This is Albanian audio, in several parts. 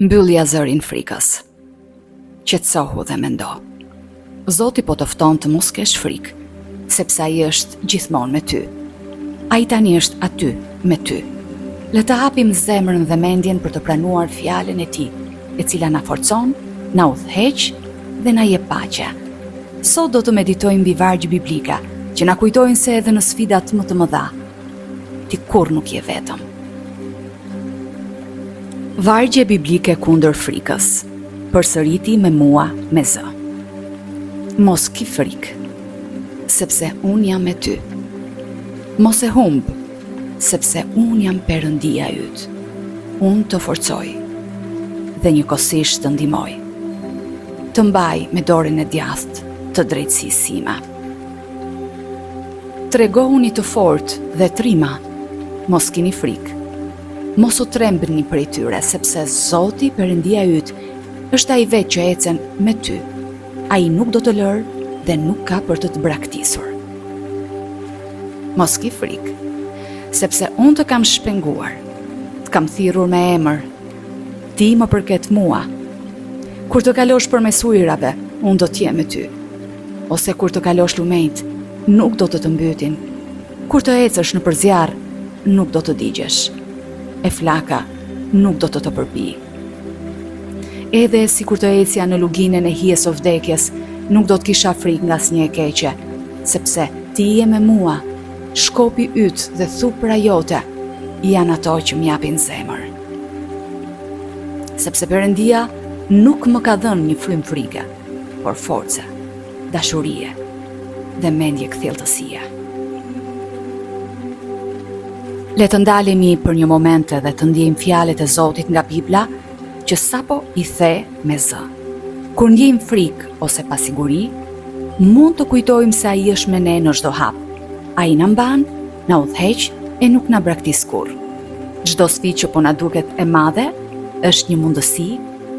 Mbyllja zërin frikës. Qetësohu dhe mendo. Zoti po të fton të mos kesh frikë, sepse ai është gjithmonë me ty. Ai tani është aty me ty. Le të hapim zemrën dhe mendjen për të pranuar fjalën e tij, e cila na forcon, na udhëheq dhe na jep paqe. Sot do të meditojmë mbi vargje biblike që na kujtojnë se edhe në sfidat më të mëdha, ti kurrë nuk je vetëm. Vargje biblike kundër frikës. Përsëriti me mua me zë. Mos ki frikë, sepse unë jam me ty. Mos e humb, sepse unë jam Perëndia yt. Unë të forcoj dhe njëkohësisht të ndihmoj. Të mbaj me dorën e djathtë të drejtësisë sime. Tregohuni të fortë dhe trima, mos kini frikë. Mos u trembni prej tyre, sepse Zoti Perëndia yt është ai vetë që ecën me ty. Ai nuk do të lërë dhe nuk ka për të braktisur. Mos ki frikë, sepse unë të kam shpenguar, të kam thirrur me emër, ti më përket mua. Kur të kalosh përmes ujrave, unë do t'jem me ty. Ose kur të kalosh lumenjt, nuk do të të mbytin. Kur të ecësh në përzjarr, nuk do të digjesh. E flaka nuk do të të përpi. Edhe si kur të ecja në luginën e hijes së vdekjes, nuk do të kisha frikë nga asnjë e keqe, sepse ti je me mua, shkopi yt dhe thupra jote janë ato që m'japin zemër. Sepse Perëndia nuk më ka dhënë një frymë frike, por force, dashurie dhe mendje kthjelltësie. Le të ndalemi për një moment dhe të ndjejmë fjalët e Zotit nga Bibla, që sapo i the me zë. Kur ndjejmë frikë ose pasiguri, mund të kujtojmë se ai është me ne në çdo hap. Ai na mban, na udhëheq e nuk na braktis kurrë. Çdo sfidë që po na duket e madhe, është një mundësi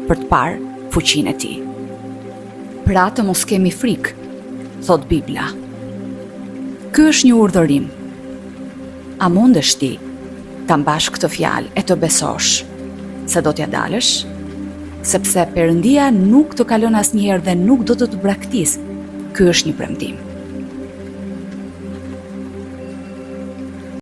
për të parë fuqinë e tij. Pra të mos kemi frikë, thot Bibla. Ky është një urdhërim. A mundesh ti ta mbash këtë fjalë e të besosh se do t'ja dalësh? Sepse Perëndia nuk të kalon asnjëherë dhe nuk do të braktis. Ky është një premtim.